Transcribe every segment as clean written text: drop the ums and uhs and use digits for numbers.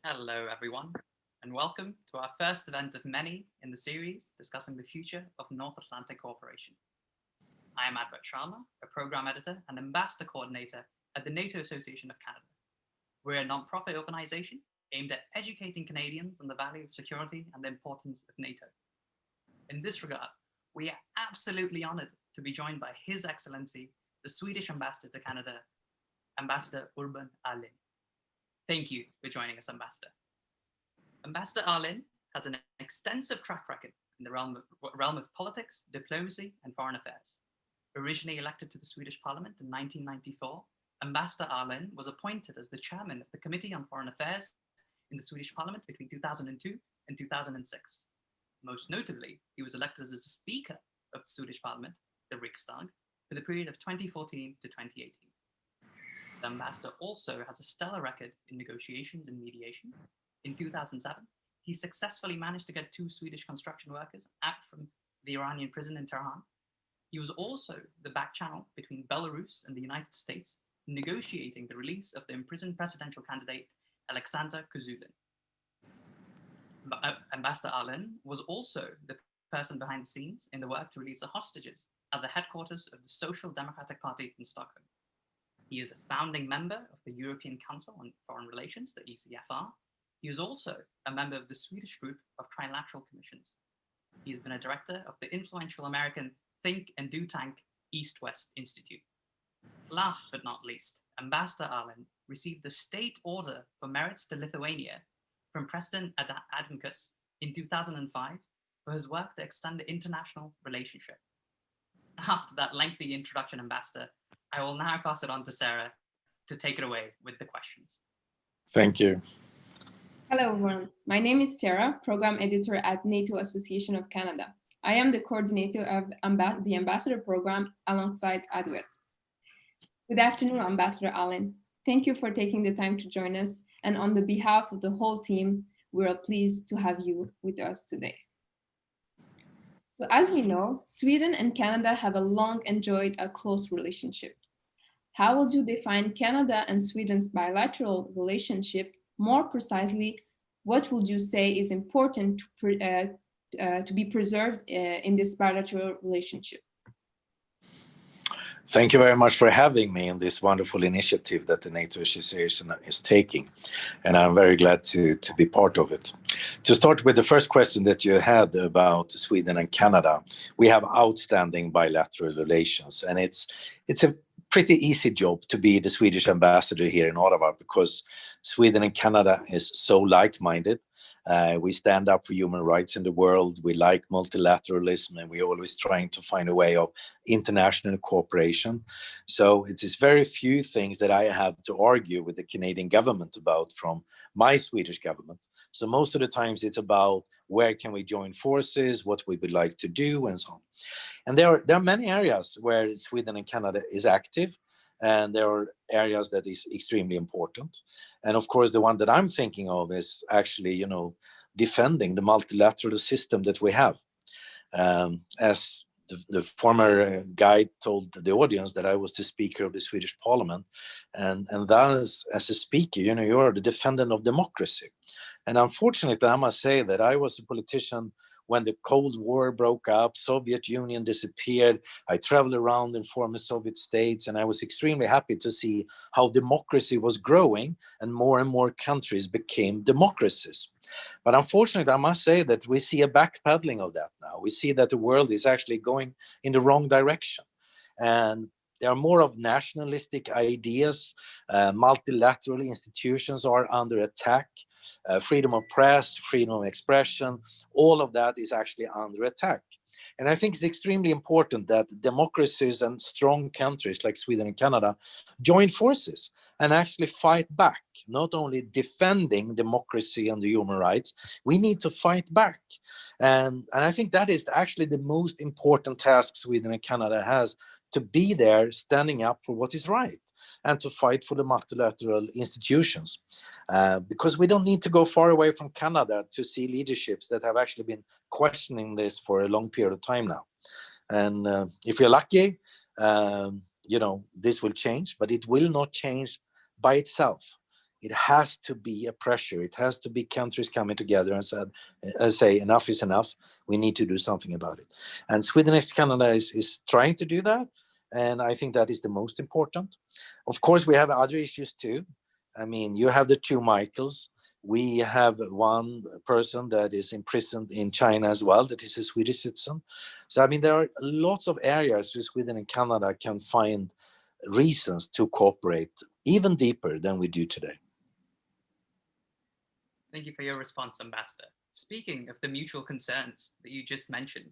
Hello, everyone, and welcome to our first event of many in the series discussing the future of North Atlantic cooperation. I am Advait Sharma, a program editor and ambassador coordinator at the NATO Association of Canada. We're a non-profit organization aimed at educating Canadians on the value of security and the importance of NATO. In this regard, we are absolutely honored to be joined by His Excellency, the Swedish Ambassador to Canada, Ambassador Urban Ahlin. Thank you for joining us, Ambassador. Ambassador Ahlin has an extensive track record in the realm of politics, diplomacy, and foreign affairs. Originally elected to the Swedish Parliament in 1994, Ambassador Ahlin was appointed as the chairman of the Committee on Foreign Affairs in the Swedish Parliament between 2002 and 2006. Most notably, he was elected as the Speaker of the Swedish Parliament, the Riksdag, for the period of 2014 to 2018. The ambassador also has a stellar record in negotiations and mediation. In 2007, he successfully managed to get 2 Swedish construction workers out from the Iranian prison in Tehran. He was also the back channel between Belarus and the United States, negotiating the release of the imprisoned presidential candidate Alexander Kuzulin. Ambassador Ahlin was also the person behind the scenes in the work to release the hostages at the headquarters of the Social Democratic Party in Stockholm. He is a founding member of the European Council on Foreign Relations, the ECFR. He is also a member of the Swedish group of Trilateral Commissions. He has been a director of the influential American think and do tank East-West Institute. Last but not least, Ambassador Ahlin received the State Order for Merits to Lithuania from President Adamkus in 2005 for his work to extend the international relationship. After that lengthy introduction, Ambassador, I will now pass it on to Sarah to take it away with the questions. Thank you. Hello, everyone. My name is Sarah, program editor at NATO Association of Canada. I am the coordinator of the Ambassador Program alongside Advait. Good afternoon, Ambassador Ahlin. Thank you for taking the time to join us. And on the behalf of the whole team, we are pleased to have you with us today. So as we know, Sweden and Canada have a long enjoyed a close relationship. How would you define Canada and Sweden's bilateral relationship? More precisely, what would you say is important to be preserved in this bilateral relationship? Thank you very much for having me in this wonderful initiative that the NATO Association is taking. And I'm very glad to be part of it. To start with the first question that you had about Sweden and Canada, we have outstanding bilateral relations. And it's a pretty easy job to be the Swedish ambassador here in Ottawa because Sweden and Canada is so like-minded. We stand up for human rights in the world. We like multilateralism, and we're always trying to find a way of international cooperation. So it is very few things that I have to argue with the Canadian government about from my Swedish government. So most of the times it's about where can we join forces, what we would like to do, and so on. And there are many areas where Sweden and Canada is active. And there are areas that is extremely important. And of course, the one that I'm thinking of is actually, defending the multilateral system that we have. As the former guide told the audience that I was the Speaker of the Swedish Parliament. And thus, as a speaker, you are the defendant of democracy. And unfortunately, I must say that I was a politician when the Cold War broke up, Soviet Union disappeared. I traveled around in former Soviet states, and I was extremely happy to see how democracy was growing and more countries became democracies. But unfortunately, I must say that we see a backpedaling of that now. We see that the world is actually going in the wrong direction. And there are more of nationalistic ideas. Multilateral institutions are under attack. Freedom of press, freedom of expression, all of that is actually under attack. And I think it's extremely important that democracies and strong countries like Sweden and Canada join forces and actually fight back, not only defending democracy and the human rights, we need to fight back. And I think that is actually the most important task Sweden and Canada has, to be there standing up for what is right and to fight for the multilateral institutions. Because we don't need to go far away from Canada to see leaderships that have actually been questioning this for a long period of time now. And if you're lucky, this will change, but it will not change by itself. it has to be a pressure. It has to be countries coming together and say enough is enough. We need to do something about it. And Sweden and Canada is trying to do that. And I think that is the most important. Of course, we have other issues too. I mean, you have the two Michaels. We have one person that is imprisoned in China as well, that is a Swedish citizen. So, I mean, there are lots of areas where Sweden and Canada can find reasons to cooperate even deeper than we do today. Thank you for your response, Ambassador. Speaking of the mutual concerns that you just mentioned,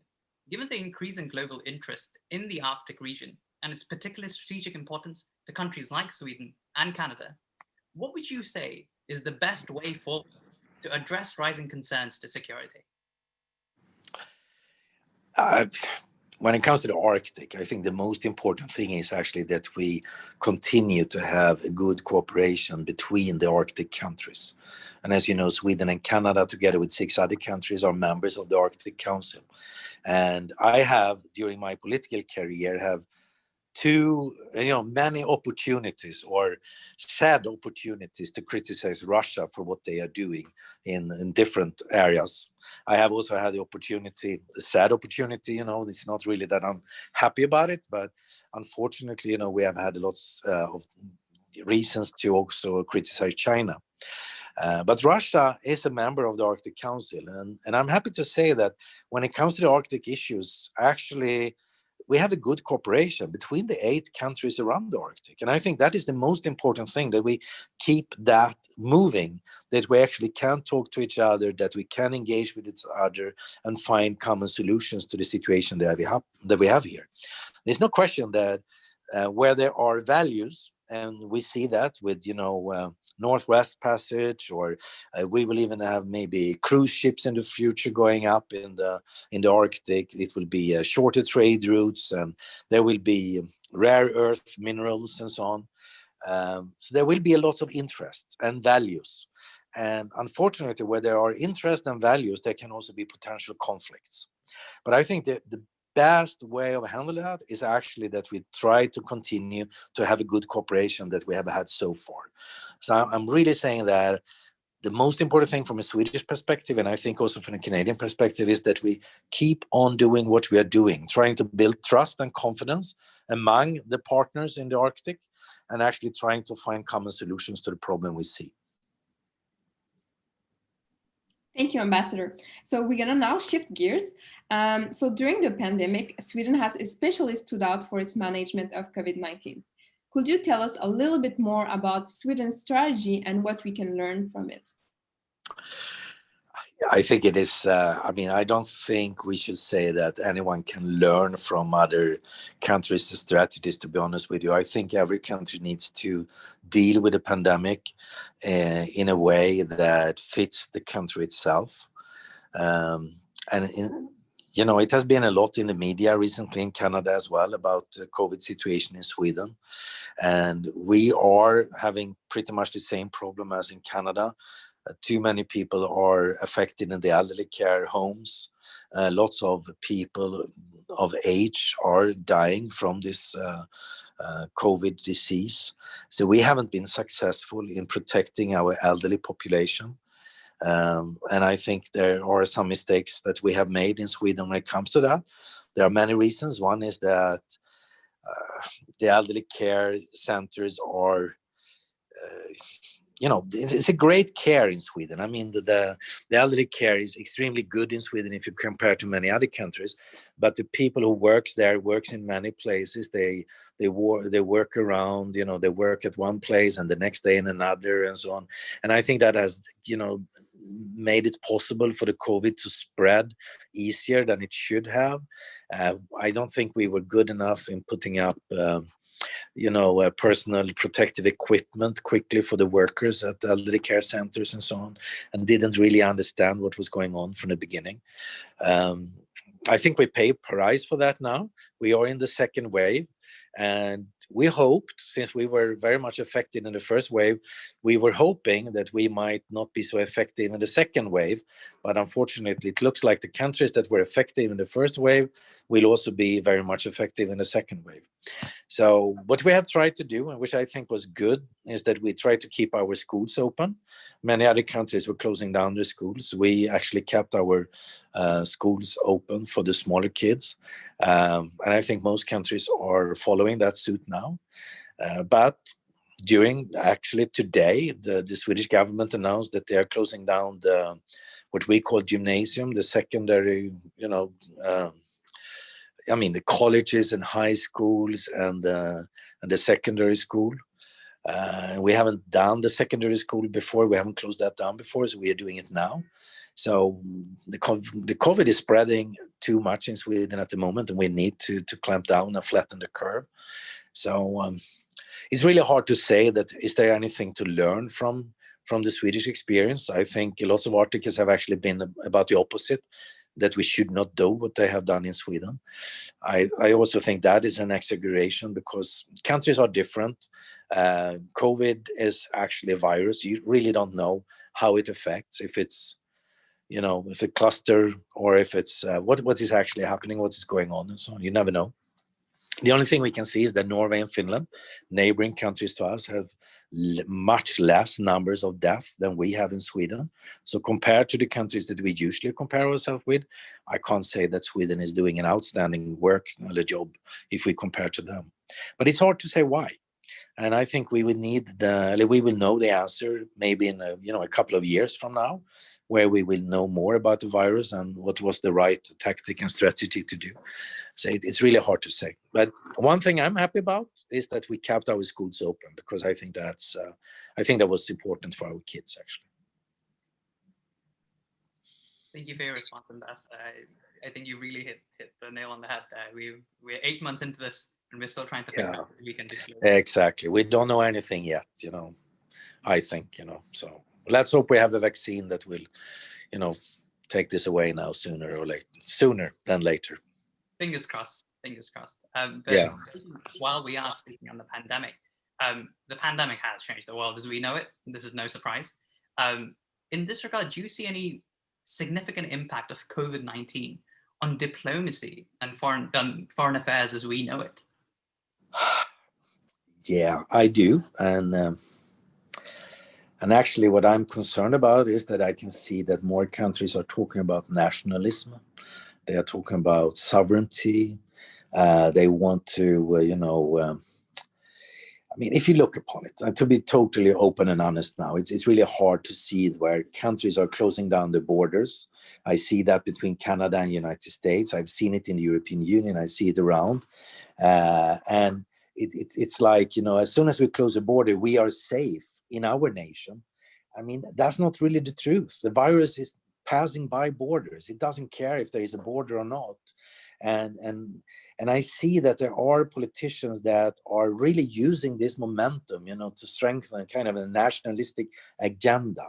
given the increasing global interest in the Arctic region and its particular strategic importance to countries like Sweden and Canada, what would you say is the best way forward to address rising concerns to security? When it comes to the Arctic, I think the most important thing is actually that we continue to have a good cooperation between the Arctic countries. And as you know, Sweden and Canada, together with 6 other countries, are members of the Arctic Council. And I have, during my political career, have many opportunities or sad opportunities to criticize Russia for what they are doing in different areas. I have also had the opportunity, the sad opportunity, it's not really that I'm happy about it, but unfortunately, we have had lots of reasons to also criticize China. But Russia is a member of the Arctic Council, and I'm happy to say that when it comes to the Arctic issues, actually, we have a good cooperation between the 8 countries around the Arctic. And I think that is the most important thing, that we keep that moving, that we actually can talk to each other, that we can engage with each other and find common solutions to the situation that we have here. There's no question that where there are values, and we see that with, Northwest Passage, or we will even have maybe cruise ships in the future going up in the Arctic. It will be shorter trade routes, and there will be rare earth minerals and so on. So there will be a lot of interest and values. And unfortunately, where there are interest and values, there can also be potential conflicts. But I think that the best way of handling that is actually that we try to continue to have a good cooperation that we have had so far. So I'm really saying that the most important thing from a Swedish perspective, and I think also from a Canadian perspective, is that we keep on doing what we are doing, trying to build trust and confidence among the partners in the Arctic, and actually trying to find common solutions to the problem we see. Thank you, Ambassador. So we're going to now shift gears. So during the pandemic, Sweden has especially stood out for its management of COVID-19. Could you tell us a little bit more about Sweden's strategy and what we can learn from it? I think it is, I don't think we should say that anyone can learn from other countries' strategies, to be honest with you. I think every country needs to deal with the pandemic in a way that fits the country itself. It has been a lot in the media recently in Canada as well about the COVID situation in Sweden. And we are having pretty much the same problem as in Canada. Too many people are affected in the elderly care homes. Lots of people of age are dying from this COVID disease. So we haven't been successful in protecting our elderly population. And I think there are some mistakes that we have made in Sweden when it comes to that. There are many reasons. One is that the elderly care centers are it's a great care in Sweden. I mean, the elderly care is extremely good in Sweden if you compare to many other countries. But the people who works in many places. They work around, they work at one place and the next day in another and so on. And I think that has, made it possible for the COVID to spread easier than it should have. I don't think we were good enough in putting up personal protective equipment quickly for the workers at the elderly care centers and so on, and didn't really understand what was going on from the beginning. I think we pay a price for that now. We are in the second wave, and we hoped, since we were very much affected in the first wave, we were hoping that we might not be so effective in the second wave. But unfortunately, it looks like the countries that were effective in the first wave will also be very much effective in the second wave. So what we have tried to do, and which I think was good, is that we tried to keep our schools open. Many other countries were closing down their schools. We actually kept our schools open for the smaller kids. And I think most countries are following that suit now. But during actually today, the Swedish government announced that they are closing down what we call gymnasium, the secondary, the colleges and high schools and the secondary school. We haven't done the secondary school before. We haven't closed that down before, so we are doing it now. So the COVID is spreading too much in Sweden at the moment, and we need to clamp down and flatten the curve. So it's really hard to say that is there anything to learn from the Swedish experience. I think lots of articles have actually been about the opposite, that we should not do what they have done in Sweden. I also think that is an exaggeration because countries are different. COVID is actually a virus. You really don't know how it affects, if it's, if a cluster or if it's what is actually happening, what is going on and so on. You never know. The only thing we can see is that Norway and Finland, neighboring countries to us, have much less numbers of deaths than we have in Sweden. So compared to the countries that we usually compare ourselves with, I can't say that Sweden is doing an outstanding job if we compare to them. But it's hard to say why. And I think we will know the answer maybe in a couple of years from now, where we will know more about the virus and what was the right tactic and strategy to do. So it's really hard to say. But one thing I'm happy about is that we kept our schools open, because I think that was important for our kids, actually. Thank you for your response, Ambassador. I think you really hit the nail on the head there. We're 8 months into this, and we're still trying to figure out what we can do. Exactly. We don't know anything yet, I think, so let's hope we have the vaccine that will, take this away now sooner than later. Fingers crossed. Yeah. While we are speaking on the pandemic has changed the world as we know it. This is no surprise. In this regard, do you see any significant impact of COVID-19 on diplomacy and foreign affairs as we know it? Yeah, I do. And actually what I'm concerned about is that I can see that more countries are talking about nationalism. They are talking about sovereignty. They want to, if you look upon it, and to be totally open and honest now, it's really hard to see where countries are closing down the borders. I see that between Canada and United States. I've seen it in the European Union. I see it around. And it's like, as soon as we close the border, we are safe in our nation. That's not really the truth. The virus is passing by borders. It doesn't care if there is a border or not. And I see that there are politicians that are really using this momentum, to strengthen kind of a nationalistic agenda.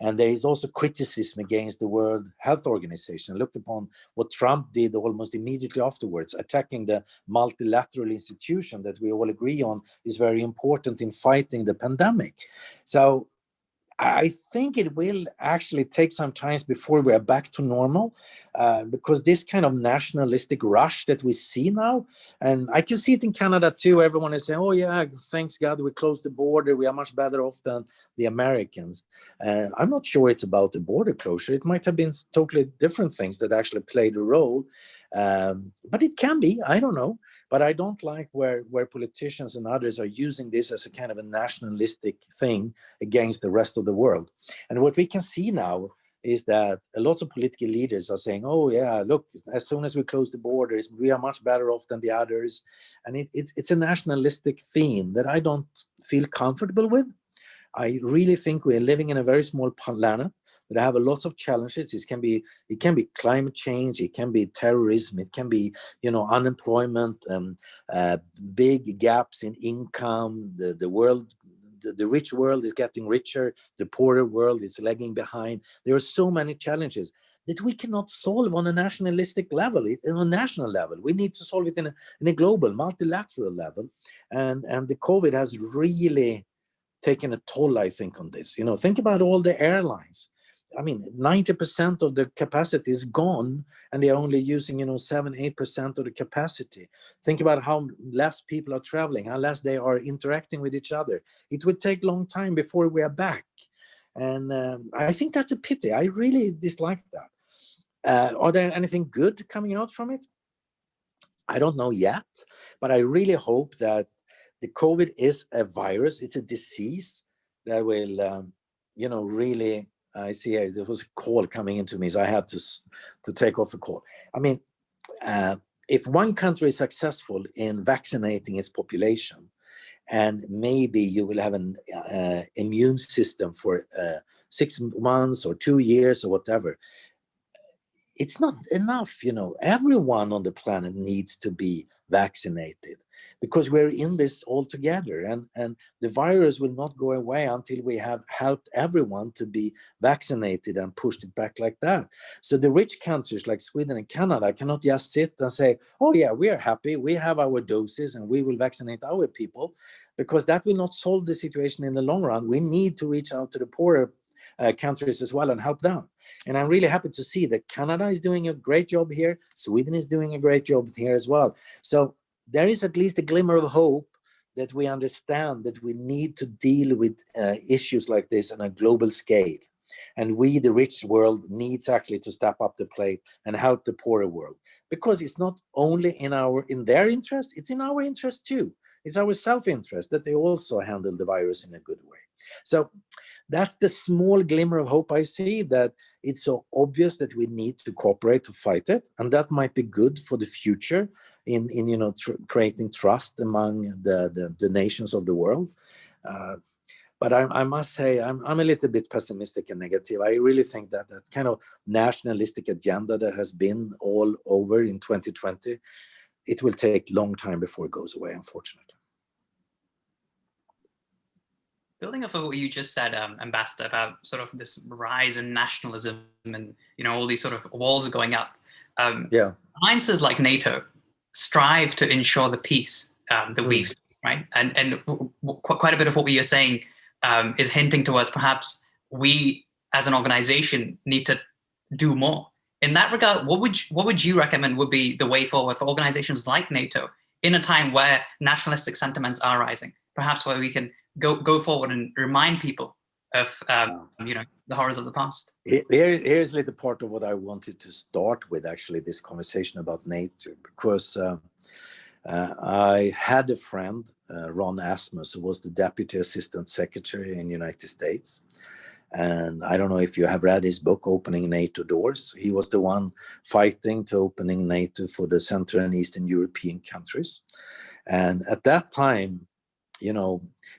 And there is also criticism against the World Health Organization. Look upon what Trump did almost immediately afterwards, attacking the multilateral institution that we all agree on is very important in fighting the pandemic. So I think it will actually take some time before we are back to normal, because this kind of nationalistic rush that we see now, and I can see it in Canada too. Everyone is saying, oh yeah, thanks God we closed the border. We are much better off than the Americans. And I'm not sure it's about the border closure. It might have been totally different things that actually played a role. But it can be, I don't know. But I don't like where politicians and others are using this as a kind of a nationalistic thing against the rest of the world. And what we can see now is that lots of political leaders are saying, oh yeah, look, as soon as we close the borders, we are much better off than the others. And it's a nationalistic theme that I don't feel comfortable with. I really think we're living in a very small planet that have a lot of challenges. It can be climate change, it can be terrorism, it can be unemployment, big gaps in income. The rich world is getting richer, the poorer world is lagging behind. There are so many challenges that we cannot solve on a nationalistic level, on a national level. We need to solve it in a global, multilateral level. And the COVID has really taken a toll, I think, on this. Think about all the airlines. I mean, 90% of the capacity is gone, and they're only using, 7-8% of the capacity. Think about how less people are traveling, how less they are interacting with each other. It would take a long time before we are back. And I think that's a pity. I really dislike that. Are there anything good coming out from it? I don't know yet, but I really hope that the COVID is a virus. It's a disease that will, really. I see here there was a call coming into me, so I had to take off the call. I mean, if one country is successful in vaccinating its population, and maybe you will have an immune system for 6 months or 2 years or whatever, it's not enough. Everyone on the planet needs to be vaccinated, because we're in this all together, and the virus will not go away until we have helped everyone to be vaccinated and pushed it back like that. So the rich countries like Sweden and Canada cannot just sit and say, oh yeah, we are happy, we have our doses and we will vaccinate our people, because that will not solve the situation in the long run. We need to reach out to the poorer countries as well and help them. And I'm really happy to see that Canada is doing a great job here. Sweden is doing a great job here as well. So there is at least a glimmer of hope that we understand that we need to deal with issues like this on a global scale. And we, the rich world, needs actually to step up the plate and help the poorer world, because it's not only in their interest, it's in our interest too. It's our self-interest that they also handle the virus in a good way. So that's the small glimmer of hope I see, that it's so obvious that we need to cooperate to fight it, and that might be good for the future in creating trust among the nations of the world. But I must say, I'm a little bit pessimistic and negative. I really think that kind of nationalistic agenda that has been all over in 2020, it will take a long time before it goes away, unfortunately. Building off of what you just said, Ambassador, about sort of this rise in nationalism and all these sort of walls going up. Alliances like NATO strive to ensure the peace that we've seen, right? And quite a bit of what we are saying is hinting towards perhaps we as an organization need to do more. In that regard, what would you recommend would be the way forward for organizations like NATO in a time where nationalistic sentiments are rising? Perhaps where we can go forward and remind people of the horrors of the past. Here's a little part of what I wanted to start with, actually, this conversation about NATO, because I had a friend, Ron Asmus, who was the Deputy Assistant Secretary in the United States. And I don't know if you have read his book, Opening NATO Doors. He was the one fighting to opening NATO for the Central and Eastern European countries. And at that time, there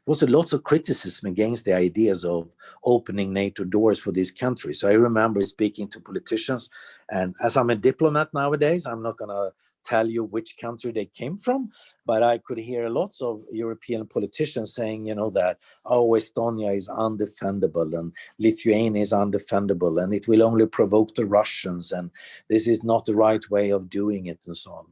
was lots of criticism against the ideas of opening NATO doors for these countries. So I remember speaking to politicians, and as I'm a diplomat nowadays, I'm not going to tell you which country they came from, but I could hear lots of European politicians saying, that, Estonia is undefendable and Lithuania is undefendable and it will only provoke the Russians and this is not the right way of doing it, and so on.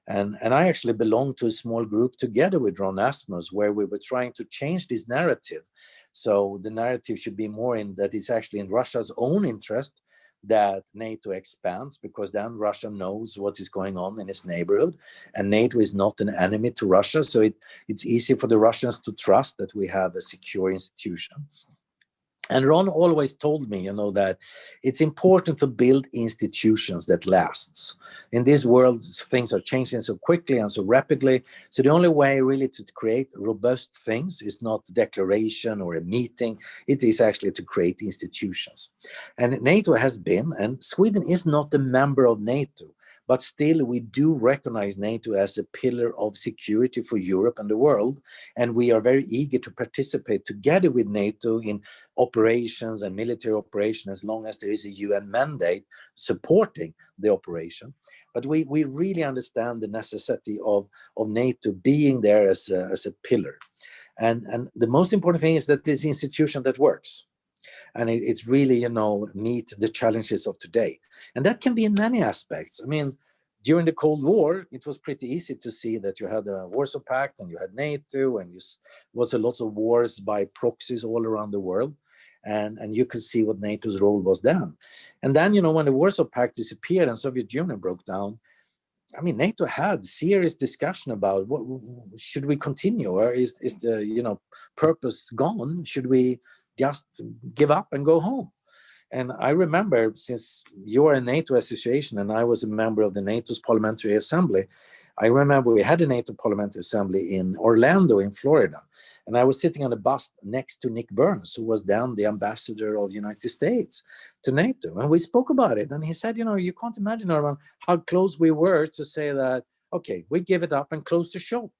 And I actually belonged to a small group together with Ron Asmus, where we were trying to change this narrative. So the narrative should be more in that it's actually in Russia's own interest that NATO expands, because then Russia knows what is going on in its neighborhood, and NATO is not an enemy to Russia. So it's easy for the Russians to trust that we have a secure institution. And Ron always told me, that it's important to build institutions that lasts. In this world, things are changing so quickly and so rapidly. So the only way really to create robust things is not a declaration or a meeting. It is actually to create institutions. And NATO has been, and Sweden is not a member of NATO, but still we do recognize NATO as a pillar of security for Europe and the world. And we are very eager to participate together with NATO in operations and military operation, as long as there is a UN mandate supporting the operation. But we really understand the necessity of NATO being there as a pillar. And the most important thing is that this institution that works. And it's really, meet the challenges of today. And that can be in many aspects. I mean, during the Cold War, it was pretty easy to see that you had the Warsaw Pact and you had NATO, and there was a lot of wars by proxies all around the world. and you could see what NATO's role was then. And then, when the Warsaw Pact disappeared and Soviet Union broke down, I mean, NATO had serious discussion about what should we continue, or is the purpose gone? Should we just give up and go home? And I remember, since you are a NATO association and I was a member of the NATO's Parliamentary Assembly, I remember we had a NATO Parliamentary Assembly in Orlando in Florida. And I was sitting on a bus next to Nick Burns, who was then the ambassador of the United States to NATO. And we spoke about it. And he said, you can't imagine, Norman, how close we were to say that, okay, we give it up and close the shop,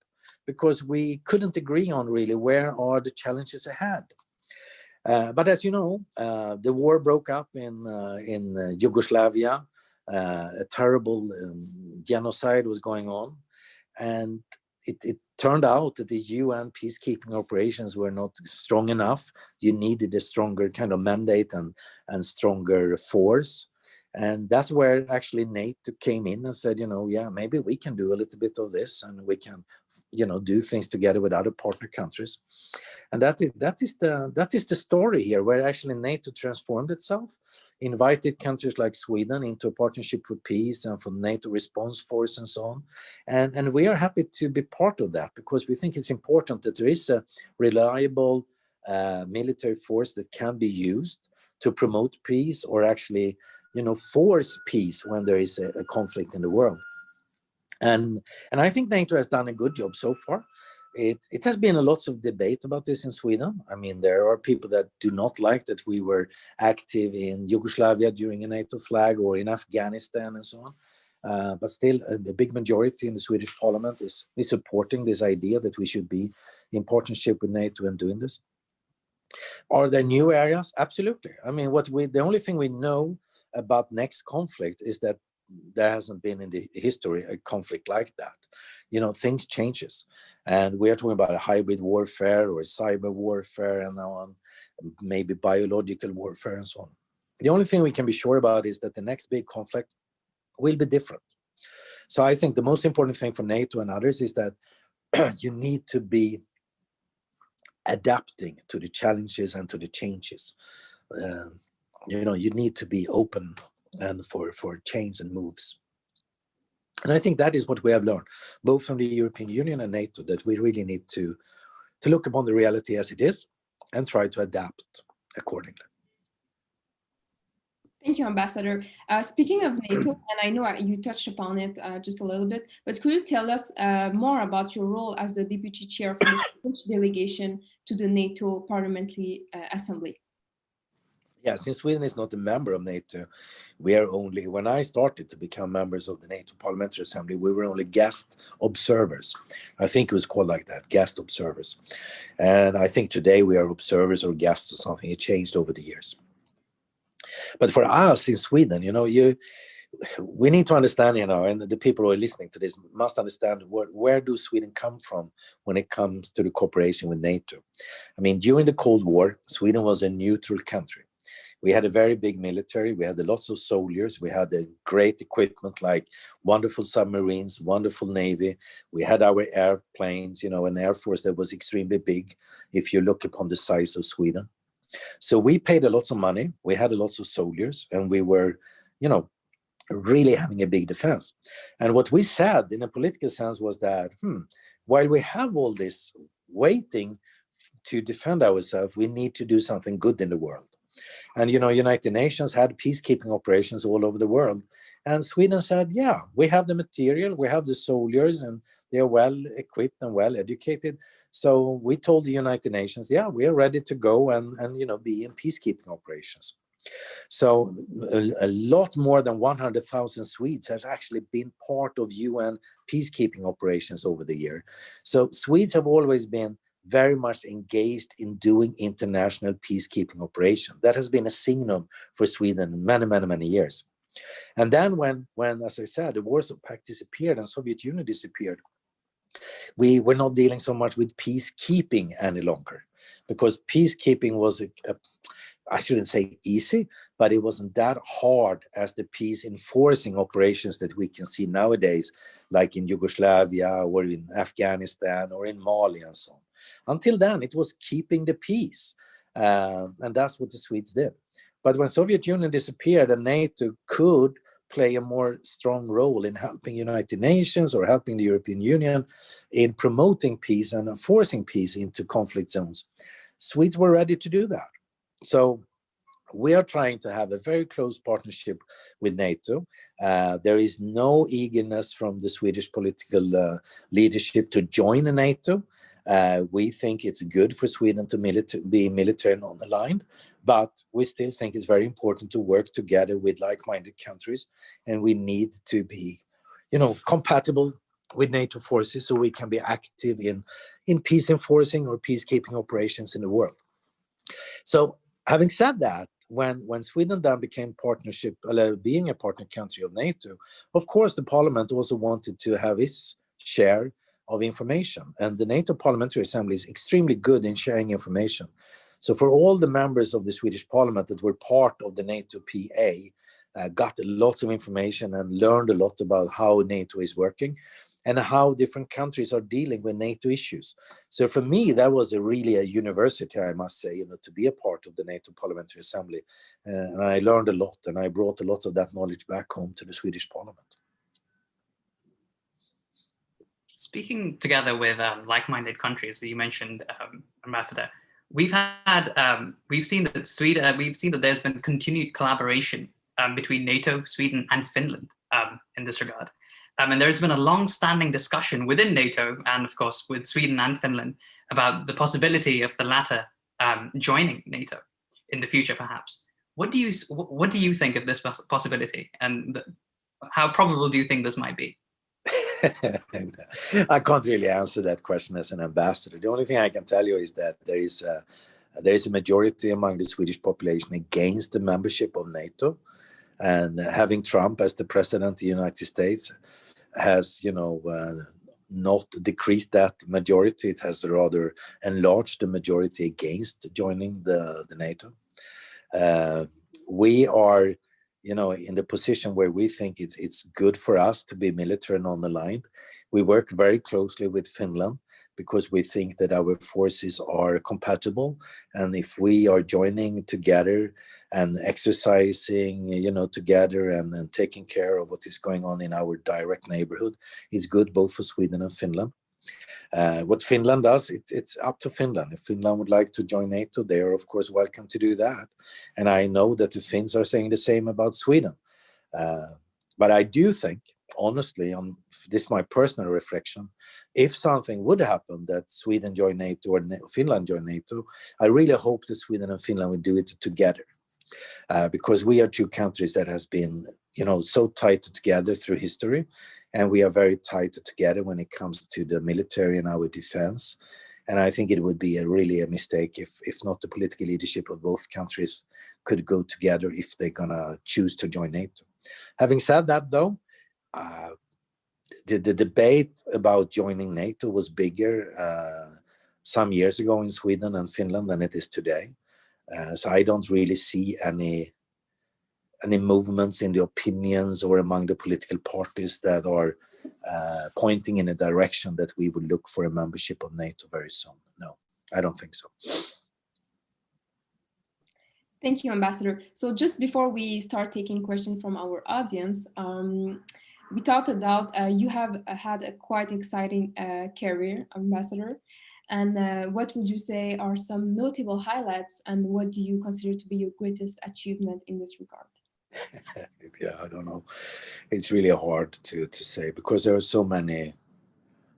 because we couldn't agree on really where are the challenges ahead. But as you know, the war broke up in Yugoslavia. A terrible genocide was going on. And it turned out that the UN peacekeeping operations were not strong enough. You needed a stronger kind of mandate and stronger force. And that's where actually NATO came in and said, yeah, maybe we can do a little bit of this, and we can, do things together with other partner countries. And that is the story here, where actually NATO transformed itself, invited countries like Sweden into a partnership for peace and for NATO response force and so on. And we are happy to be part of that, because we think it's important that there is a reliable military force that can be used to promote peace, or actually force peace when there is a conflict in the world. And I think NATO has done a good job so far. It has been a lot of debate about this in Sweden. I mean, there are people that do not like that we were active in Yugoslavia during a NATO flag, or in Afghanistan and so on. But still, a big majority in the Swedish parliament is supporting this idea that we should be in partnership with NATO and doing this. Are there new areas? Absolutely. I mean, the only thing we know about next conflict is that there hasn't been in the history a conflict like that. Things changes, and we are talking about a hybrid warfare or cyber warfare, and now on maybe biological warfare and so on. The only thing we can be sure about is that the next big conflict will be different. So I think the most important thing for NATO and others is that you need to be adapting to the challenges and to the changes. You need to be open and for change and moves. And I think that is what we have learned, both from the European Union and NATO, that we really need to look upon the reality as it is and try to adapt accordingly. Thank you, Ambassador. Speaking of NATO, and I know you touched upon it just a little bit, but could you tell us more about your role as the Deputy Chair for the Swedish delegation to the NATO Parliamentary Assembly? Yeah, since Sweden is not a member of NATO, we are only, when I started to become members of the NATO Parliamentary Assembly, we were only guest observers. I think it was called like that, guest observers. And I think today we are observers or guests or something. It changed over the years. But for us in Sweden, we need to understand, and the people who are listening to this must understand where do Sweden come from when it comes to the cooperation with NATO. I mean, during the Cold War, Sweden was a neutral country. We had a very big military. We had lots of soldiers. We had a great equipment like wonderful submarines, wonderful navy. We had our airplanes, an air force that was extremely big if you look upon the size of Sweden. So we paid a lot of money. We had a lot of soldiers, and we were, really having a big defense. And what we said in a political sense was that, while we have all this waiting to defend ourselves, we need to do something good in the world. And, United Nations had peacekeeping operations all over the world. And Sweden said, yeah, we have the material, we have the soldiers, and they're well equipped and well educated. So we told the United Nations, yeah, we are ready to go and be in peacekeeping operations. So a lot more than 100,000 Swedes have actually been part of UN peacekeeping operations over the year. So Swedes have always been very much engaged in doing international peacekeeping operation. That has been a signum for Sweden many, many, many years. And then when, as I said, the Warsaw Pact disappeared and Soviet Union disappeared, we were not dealing so much with peacekeeping any longer, because peacekeeping was I shouldn't say easy, but it wasn't that hard as the peace enforcing operations that we can see nowadays, like in Yugoslavia or in Afghanistan or in Mali and so on. Until then, it was keeping the peace. And that's what the Swedes did. But when Soviet Union disappeared, and NATO could play a more strong role in helping United Nations or helping the European Union in promoting peace and enforcing peace into conflict zones, Swedes were ready to do that. So we are trying to have a very close partnership with NATO. There is no eagerness from the Swedish political leadership to join NATO. We think it's good for Sweden to be military non-aligned, but we still think it's very important to work together with like-minded countries, and we need to be, compatible with NATO forces so we can be active in peace enforcing or peacekeeping operations in the world. So, having said that, when Sweden then became being a partner country of NATO, of course the parliament also wanted to have its share of information. And the NATO Parliamentary Assembly is extremely good in sharing information. So for all the members of the Swedish parliament that were part of the NATO PA, got lots of information and learned a lot about how NATO is working and how different countries are dealing with NATO issues. So for me, that was really a university, I must say, to be a part of the NATO Parliamentary Assembly. And I learned a lot, and I brought a lot of that knowledge back home to the Swedish parliament. Speaking together with like-minded countries, you mentioned, Ambassador, we've seen that there's been continued collaboration between NATO, Sweden, and Finland in this regard. And there's been a long-standing discussion within NATO and, of course, with Sweden and Finland about the possibility of the latter joining NATO in the future, perhaps. What do you think of this possibility, and how probable do you think this might be? I can't really answer that question as an ambassador. The only thing I can tell you is that there is a majority among the Swedish population against the membership of NATO, and having Trump as the president of the United States has, not decreased that majority. It has rather enlarged the majority against joining the NATO. We are, in the position where we think it's good for us to be military non-aligned. We work very closely with Finland because we think that our forces are compatible. And if we are joining together and exercising, together and taking care of what is going on in our direct neighborhood, is good both for Sweden and Finland. What Finland does, it's up to Finland. If Finland would like to join NATO, they are of course welcome to do that. And I know that the Finns are saying the same about Sweden. But I do think, honestly, this is my personal reflection, if something would happen that Sweden join NATO or Finland join NATO, I really hope that Sweden and Finland will do it together. Because we are two countries that has been, so tight together through history. And we are very tight together when it comes to the military and our defense. And I think it would be really a mistake if not the political leadership of both countries could go together if they're going to choose to join NATO. Having said that, though, the debate about joining NATO was bigger some years ago in Sweden and Finland than it is today. So I don't really see any movements in the opinions or among the political parties that are pointing in a direction that we would look for a membership of NATO very soon. No, I don't think so. Thank you, Ambassador. So just before we start taking questions from our audience, we talked about you have had a quite exciting career, Ambassador. And what would you say are some notable highlights, and what do you consider to be your greatest achievement in this regard? Yeah, I don't know. It's really hard to say because there are so many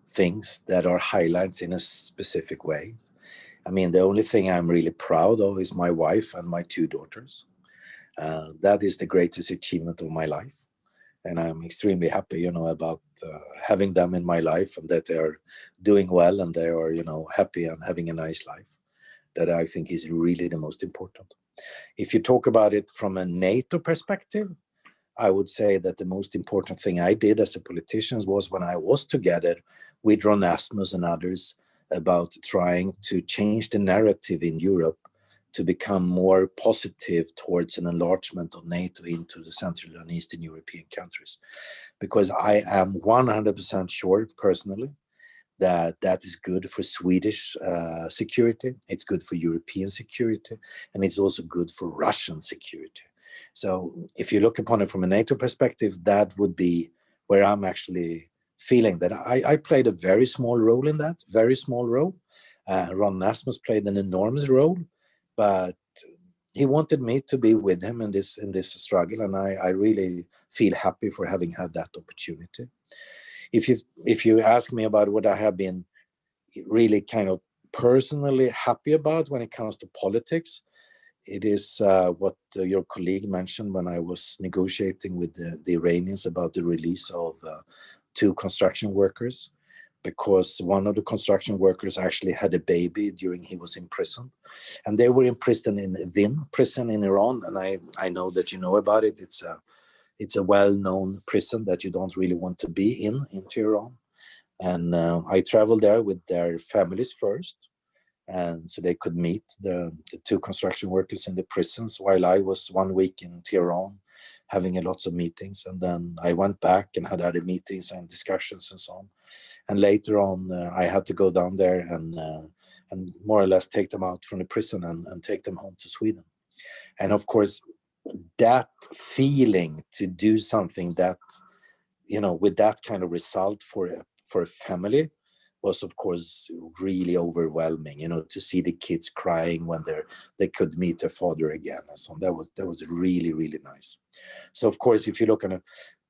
things that are highlights in a specific way. I mean, the only thing I'm really proud of is my wife and my two daughters. That is the greatest achievement of my life. And I'm extremely happy, about having them in my life and that they are doing well and they are, happy and having a nice life. That I think is really the most important. If you talk about it from a NATO perspective, I would say that the most important thing I did as a politician was when I was together with Ron Asmus and others about trying to change the narrative in Europe to become more positive towards an enlargement of NATO into the Central and Eastern European countries. Because I am 100% sure personally that is good for Swedish security, it's good for European security, and it's also good for Russian security. So if you look upon it from a NATO perspective, that would be where I'm actually feeling that I played a very small role in that, very small role. Ron Nasmus played an enormous role, but he wanted me to be with him in this struggle, and I really feel happy for having had that opportunity. If you ask me about what I have been really kind of personally happy about when it comes to politics, it is what your colleague mentioned when I was negotiating with the Iranians about the release of 2 construction workers, because one of the construction workers actually had a baby during he was in prison, and they were imprisoned in Evin prison in Iran. And I know that you know about it. It's a well-known prison that you don't really want to be in Tehran. And I traveled there with their families first, and so they could meet the 2 construction workers in the prisons, while I was 1 week in Tehran having lots of meetings. And then I went back and had other meetings and discussions and so on. And later on, I had to go down there and more or less take them out from the prison and take them home to Sweden. And of course, that feeling to do something that, you know, with that kind of result for a family was of course really overwhelming, you know, to see the kids crying when they could meet their father again. And so that was really, really nice. So of course, if you look at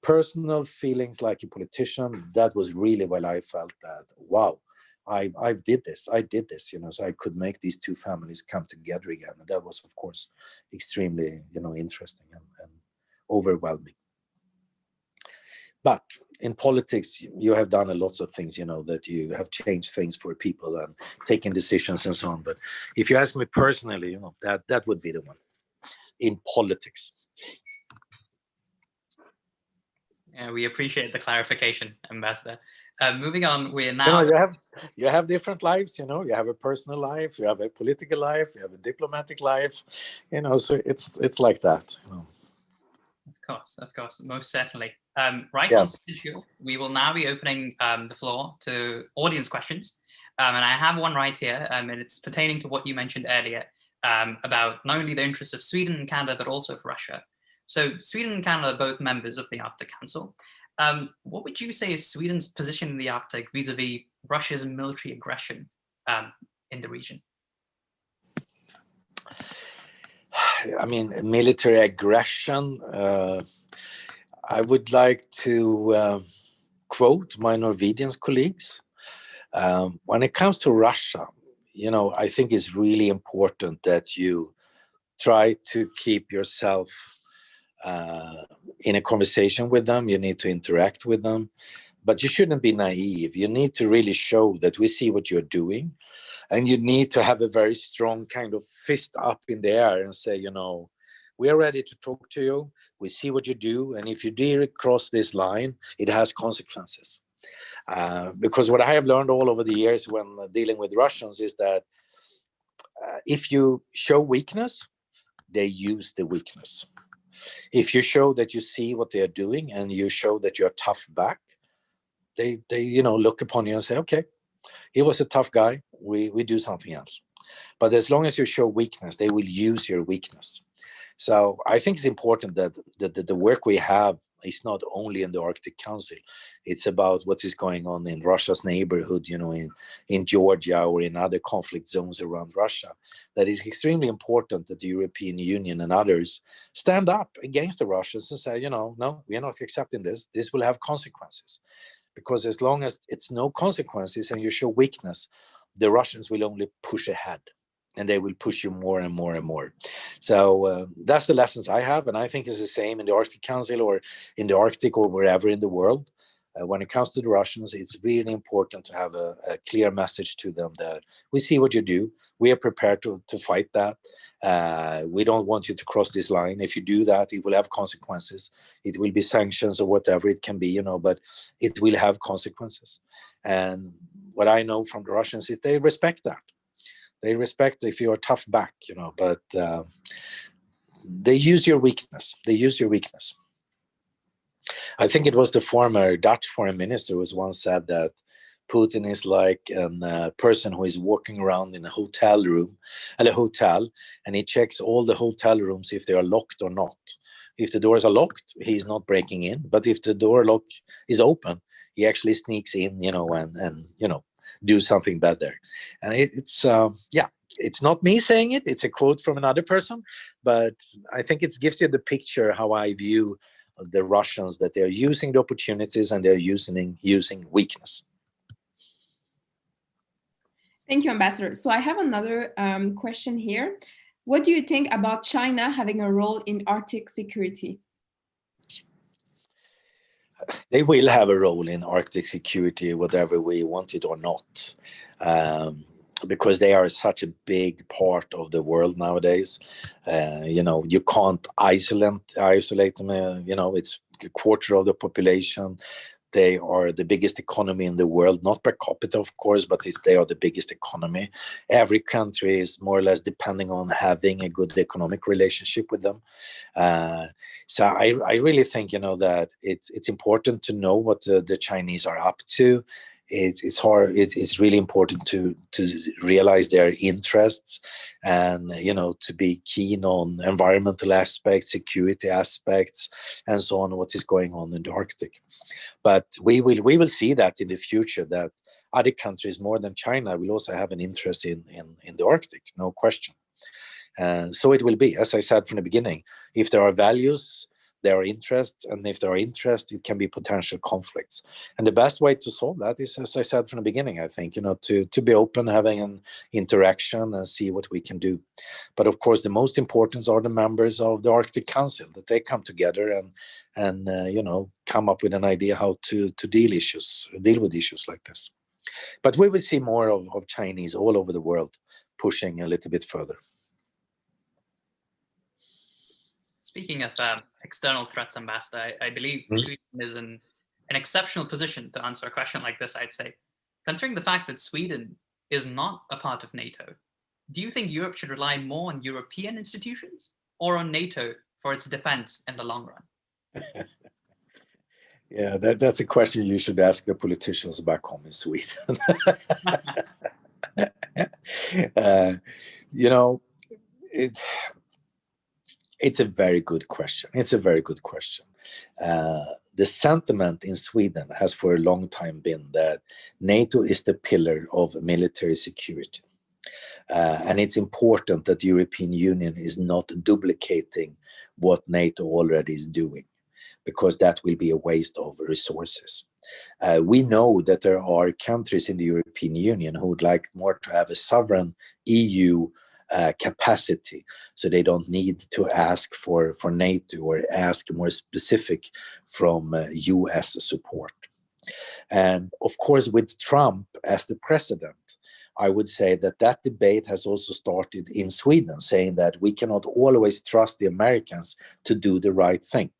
personal feelings like a politician, that was really when I felt that, wow, I did this, you know, so I could make these 2 families come together again. And that was of course extremely, you know, interesting and overwhelming. But in politics, you have done a lot of things, you know, that you have changed things for people and taken decisions and so on. But if you ask me personally, you know, that would be the one in politics. Yeah, we appreciate the clarification, Ambassador. Moving on, we're now... You know, you have different lives, you know, you have a personal life, you have a political life, you have a diplomatic life, you know, so it's like that. You know. Of course, most certainly. Right Yeah. on schedule, we will now be opening the floor to audience questions. And I have one right here, and it's pertaining to what you mentioned earlier about not only the interests of Sweden and Canada, but also of Russia. So Sweden and Canada are both members of the Arctic Council. What would you say is Sweden's position in the Arctic vis-a-vis Russia's military aggression in the region? I mean, military aggression, I would like to quote my Norwegian colleagues. When it comes to Russia, you know, I think it's really important that you try to keep yourself in a conversation with them. You need to interact with them, but you shouldn't be naive. You need to really show that we see what you're doing, and you need to have a very strong kind of fist up in the air and say, you know, we are ready to talk to you. We see what you do, and if you dare cross this line, it has consequences. Because what I have learned all over the years when dealing with Russians is that if you show weakness, they use the weakness. If you show that you see what they are doing and you show that you're tough back, they you know, look upon you and say, okay, he was a tough guy, we do something else. But as long as you show weakness, they will use your weakness. So I think it's important that the work we have is not only in the Arctic Council. It's about what is going on in Russia's neighborhood, you know, in Georgia or in other conflict zones around Russia. That is extremely important that the European Union and others stand up against the Russians and say, you know, no, we are not accepting this. This will have consequences. Because as long as it's no consequences and you show weakness, the Russians will only push ahead. And they will push you more and more and more. So that's the lessons I have. And I think it's the same in the Arctic Council or in the Arctic or wherever in the world. When it comes to the Russians, it's really important to have a clear message to them that we see what you do. We are prepared to fight that. We don't want you to cross this line. If you do that, it will have consequences. It will be sanctions or whatever it can be, you know, but it will have consequences. And what I know from the Russians is they respect that. They respect if you're tough back, you know, but they use your weakness. They use your weakness. I think it was the former Dutch foreign minister who once said that Putin is like a person who is walking around in a hotel room, at a hotel, and he checks all the hotel rooms if they are locked or not. If the doors are locked, he's not breaking in. But if the door lock is open, he actually sneaks in, and do something bad there. And it's not me saying it. It's a quote from another person, but I think it gives you the picture how I view the Russians, that they're using the opportunities and they're using weakness. Thank you, Ambassador. So I have another question here. What do you think about China having a role in Arctic security? They will have a role in Arctic security, whatever we want it or not, because they are such a big part of the world nowadays. You can't isolate them. It's a quarter of the population. They are the biggest economy in the world, not per capita, of course, but they are the biggest economy. Every country is more or less depending on having a good economic relationship with them. So I really think, that it's important to know what the Chinese are up to. It's hard. It's really important to realize their interests, and to be keen on environmental aspects, security aspects, and so on. What is going on in the Arctic? But we will see that in the future, that other countries more than China will also have an interest in the Arctic, no question. So it will be, as I said from the beginning, if there are values, there are interests, and if there are interests, it can be potential conflicts. And the best way to solve that is, as I said from the beginning, I think, to be open, having an interaction and see what we can do. But of course, the most important are the members of the Arctic Council, that they come together and come up with an idea how to deal with issues like this. But we will see more of Chinese all over the world pushing a little bit further. Speaking of external threats, Ambassador, I believe Sweden is in an exceptional position to answer a question like this, I'd say. Considering the fact that Sweden is not a part of NATO, do you think Europe should rely more on European institutions or on NATO for its defense in the long run? Yeah, that's a question you should ask the politicians back home in Sweden. It's a very good question. The sentiment in Sweden has for a long time been that NATO is the pillar of military security. And it's important that the European Union is not duplicating what NATO already is doing, because that will be a waste of resources. We know that there are countries in the European Union who would like more to have a sovereign EU capacity, so they don't need to ask for NATO or ask more specific from US support. And of course, with Trump as the president, I would say that debate has also started in Sweden, saying that we cannot always trust the Americans to do the right thing.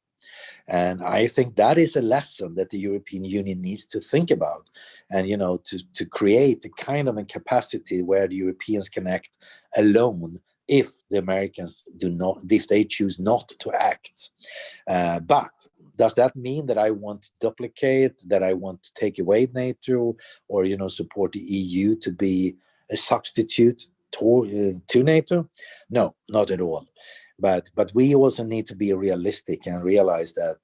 And I think that is a lesson that the European Union needs to think about, and to create a kind of a capacity where the Europeans can act alone if the Americans if they choose not to act. But does that mean that I want to duplicate, that I want to take away NATO, or support the EU to be a substitute to NATO? No, not at all. But we also need to be realistic and realize that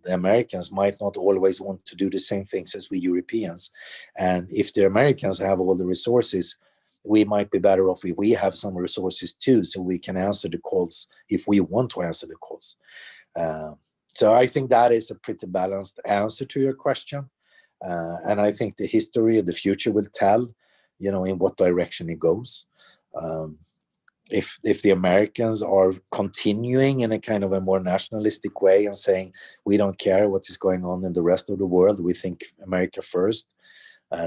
the Americans might not always want to do the same things as we Europeans. And if the Americans have all the resources, we might be better off if we have some resources too, so we can answer the calls if we want to answer the calls. So I think that is a pretty balanced answer to your question. And I think the history of the future will tell, in what direction it goes. If the Americans are continuing in a kind of a more nationalistic way and saying, we don't care what is going on in the rest of the world, we think America first,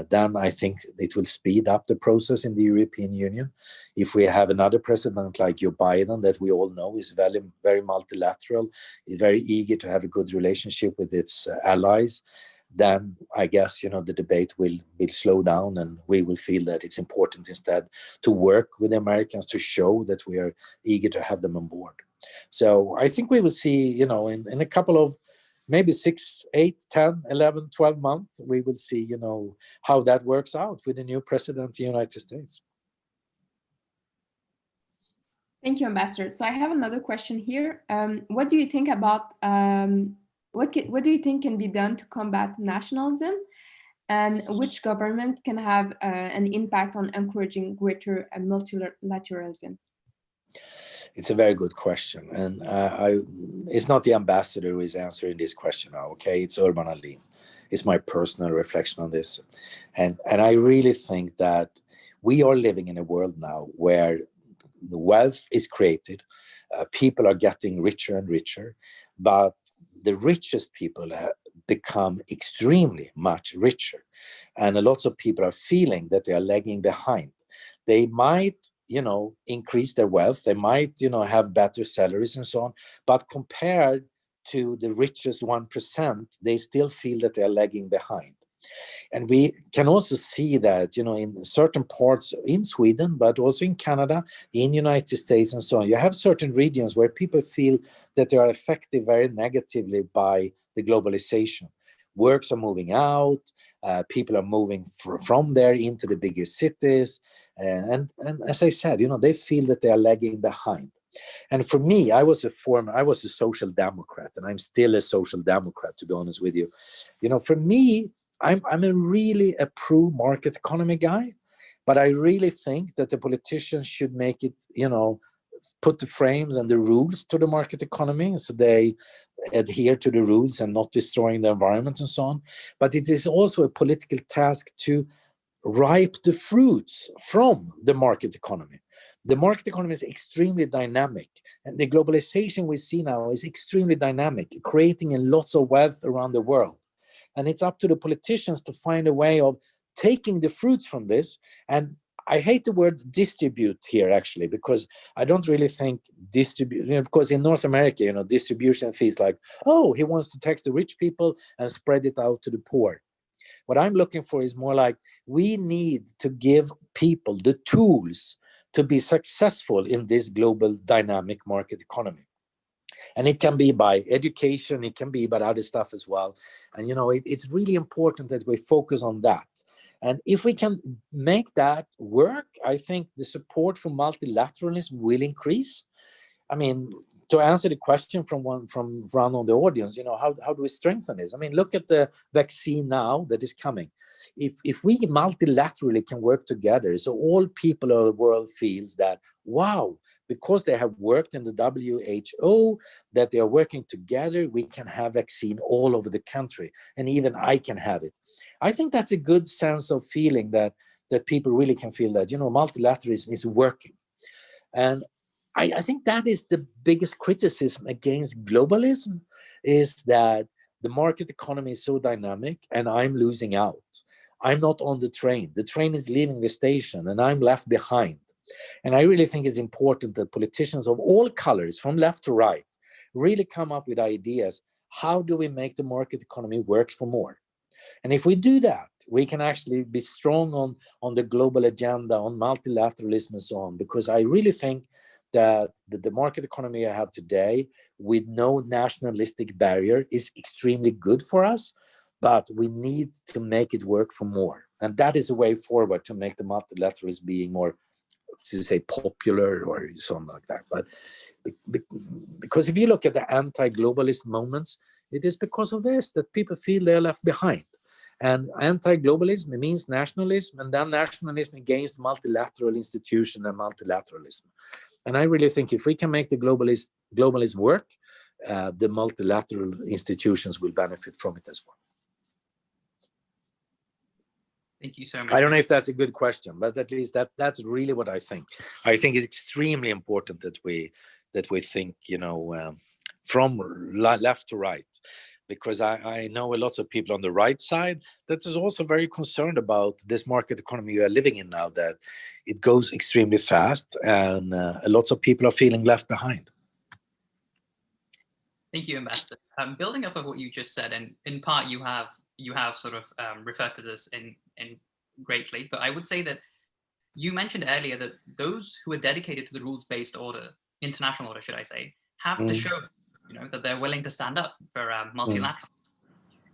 then I think it will speed up the process in the European Union. If we have another president like Joe Biden, that we all know is very, very multilateral, is very eager to have a good relationship with its allies, then I guess, the debate will slow down, and we will feel that it's important instead to work with the Americans to show that we are eager to have them on board. So I think we will see, in a couple of maybe 6, 8, 10, 11, 12 months, we will see, you know, how that works out with the new president of the United States. Thank you, Ambassador. So I have another question here. What do you think about, what do you think can be done to combat nationalism? And which government can have an impact on encouraging greater multilateralism? It's a very good question. And it's not the ambassador who is answering this question now, okay? It's Urban Aldin. It's my personal reflection on this. And I really think that we are living in a world now where the wealth is created, people are getting richer and richer, but the richest people become extremely much richer, and lots of people are feeling that they are lagging behind. They might, you know, increase their wealth, they might, you know, have better salaries and so on, but compared to the richest 1%, they still feel that they are lagging behind. And we can also see that, you know, in certain parts in Sweden, but also in Canada, in United States and so on, you have certain regions where people feel that they are affected very negatively by the globalization. Works are moving out, people are moving from there into the bigger cities. And as I said, you know, they feel that they are lagging behind. And for me, I was a social democrat, and I'm still a social democrat, to be honest with you. You know, for me, I'm really a pro-market economy guy, but I really think that the politicians should make it, you know, put the frames and the rules to the market economy so they adhere to the rules and not destroying the environment and so on. But it is also a political task to ripe the fruits from the market economy. The market economy is extremely dynamic, and the globalization we see now is extremely dynamic, creating lots of wealth around the world. And it's up to the politicians to find a way of taking the fruits from this. And I hate the word distribute here, actually, because I don't really think distribute, you know, because in North America, you know, distribution feels like, oh, he wants to tax the rich people and spread it out to the poor. What I'm looking for is more like, we need to give people the tools to be successful in this global dynamic market economy. And it can be by education, it can be by other stuff as well. And, you know, it's really important that we focus on that. And if we can make that work, I think the support for multilateralism will increase. I mean, to answer the question from one on the audience, you know, how do we strengthen this? I mean, look at the vaccine now that is coming. If we multilaterally can work together, so all people of the world feels that, wow, because they have worked in the WHO, that they are working together, we can have vaccine all over the country, and even I can have it. I think that's a good sense of feeling that people really can feel that, you know, multilateralism is working. And I think that is the biggest criticism against globalism, is that the market economy is so dynamic and I'm losing out. I'm not on the train. The train is leaving the station and I'm left behind. And I really think it's important that politicians of all colors, from left to right, really come up with ideas. How do we make the market economy work for more? And if we do that, we can actually be strong on the global agenda, on multilateralism and so on, because I really think that the market economy I have today, with no nationalistic barrier, is extremely good for us, but we need to make it work for more. And that is a way forward to make the multilateralism being more, to say, popular or something like that. But because if you look at the anti-globalist moments, it is because of this that people feel they're left behind. And anti-globalism means nationalism, and then nationalism against multilateral institution and multilateralism. And I really think if we can make the globalism work, the multilateral institutions will benefit from it as well. Thank you so much. I don't know if that's a good question, but at least that's really what I think. I think it's extremely important that we think, you know, from left to right, because I know lots of people on the right side that is also very concerned about this market economy we are living in now, that it goes extremely fast and lots of people are feeling left behind. Thank you, Ambassador. Building off of what you just said, and in part you have sort of referred to this in greatly, but I would say that you mentioned earlier that those who are dedicated to the rules-based order, international order, should I say, have to show that they're willing to stand up for multilateral.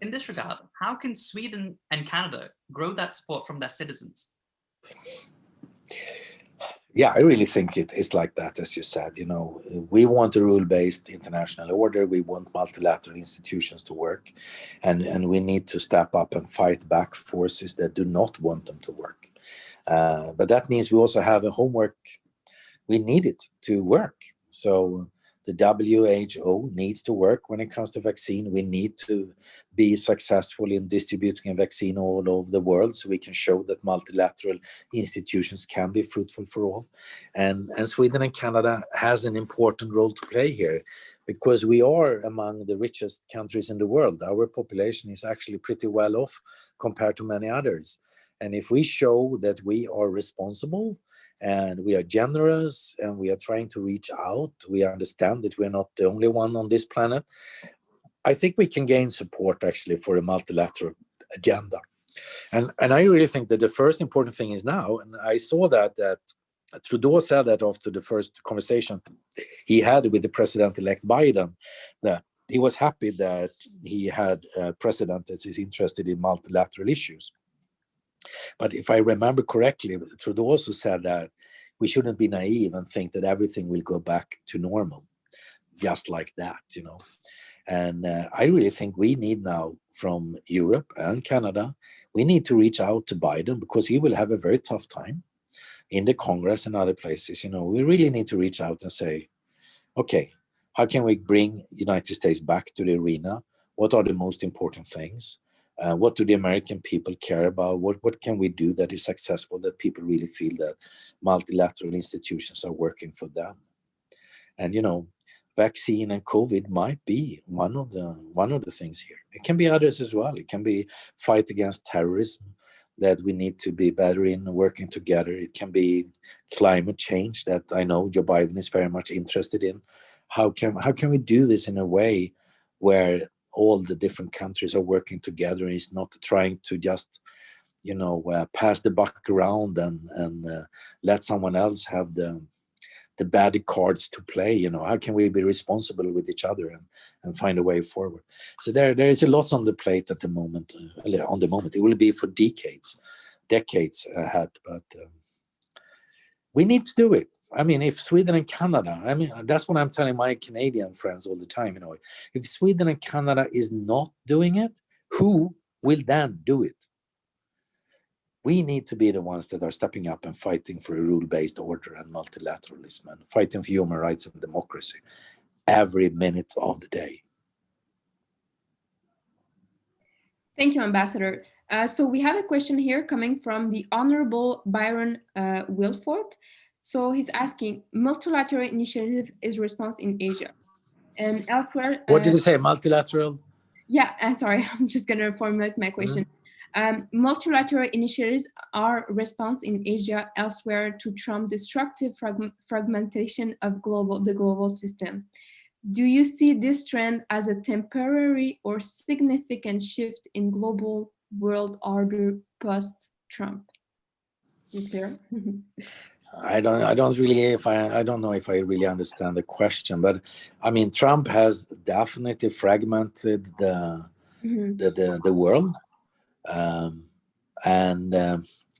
In this regard, how can Sweden and Canada grow that support from their citizens? Yeah, I really think it is like that, as you said. We want a rule-based international order. We want multilateral institutions to work, and we need to step up and fight back forces that do not want them to work. But that means we also have a homework. We need it to work. So the WHO needs to work when it comes to vaccine. We need to be successful in distributing a vaccine all over the world so we can show that multilateral institutions can be fruitful for all. And Sweden and Canada has an important role to play here because we are among the richest countries in the world. Our population is actually pretty well off compared to many others. And if we show that we are responsible and we are generous and we are trying to reach out, we understand that we're not the only one on this planet, I think we can gain support actually for a multilateral agenda. And I really think that the first important thing is now, and I saw that Trudeau said that after the first conversation he had with the president-elect Biden, that he was happy that he had a president that is interested in multilateral issues. But if I remember correctly, Trudeau also said that we shouldn't be naive and think that everything will go back to normal, just like that, And I really think we need now from Europe and Canada, we need to reach out to Biden because he will have a very tough time in the Congress and other places. We really need to reach out and say, okay, how can we bring the United States back to the arena? What are the most important things? What do the American people care about? What can we do that is successful, that people really feel that multilateral institutions are working for them? And vaccine and COVID might be one of the things here. It can be others as well. It can be fight against terrorism that we need to be better in working together. It can be climate change that I know Joe Biden is very much interested in. How can we do this in a way where all the different countries are working together and is not trying to just pass the buck around and let someone else have the bad cards to play? How can we be responsible with each other and find a way forward? So there is a lot on the plate at the moment. It will be for decades ahead, but we need to do it. I mean, if Sweden and Canada, that's what I'm telling my Canadian friends all the time, if Sweden and Canada is not doing it, who will then do it? We need to be the ones that are stepping up and fighting for a rule-based order and multilateralism and fighting for human rights and democracy every minute of the day. Thank you, Ambassador. So we have a question here coming from the Honorable Byron Wilford. So he's asking, multilateral initiative is response in Asia and elsewhere. What did you say, multilateral? Yeah, sorry, I'm just going to reformulate my question. Multilateral initiatives are response in Asia elsewhere to Trump's destructive fragmentation of the global system. Do you see this trend as a temporary or significant shift in global world order post-Trump? Is clear? I don't know if I really understand the question, but I mean, Trump has definitely fragmented the world, and